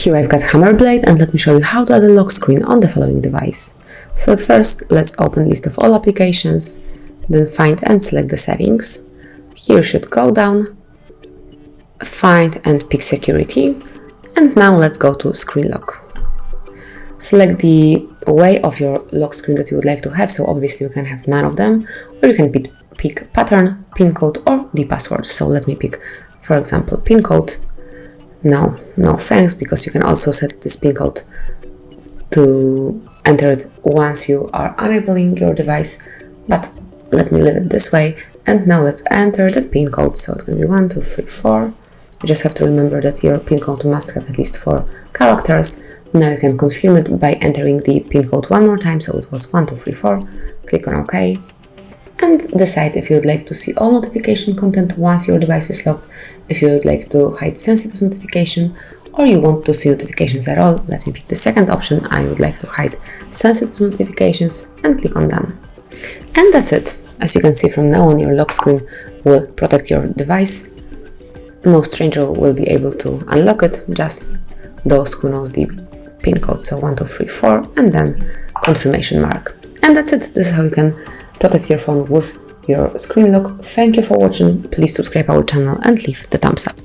Here I've got Hammer Blade, and let me show you how to add a lock screen on the following device. So at first, let's open list of all applications, then find and select the settings. Here you should go down, find and pick security, and now let's go to screen lock. Select the way of your lock screen that you would like to have, so obviously you can have none of them, or you can pick pattern, pin code, or the password. So let me pick, for example, pin code. No thanks, because you can also set this pin code to enter it once you are enabling your device, but let me leave it this way. And now let's enter the pin code. So it's going to be 1, 2, 3, 4. You just have to remember that your pin code must have at least 4 characters. Now you can confirm it by entering the pin code one more time. So it was 1, 2, 3, 4. Click on OK. And decide if you would like to see all notification content once your device is locked, if you would like to hide sensitive notification, or you want to see notifications at all. Let me pick the second option. I would like to hide sensitive notifications, and click on Done. And that's it. As you can see, from now on your lock screen will protect your device. No stranger will be able to unlock it, just those who knows the pin code. So 1, 2, 3, 4, and then confirmation mark. And that's it. This is how you can protect your phone with your screen lock. Thank you for watching. Please subscribe our channel and leave the thumbs up.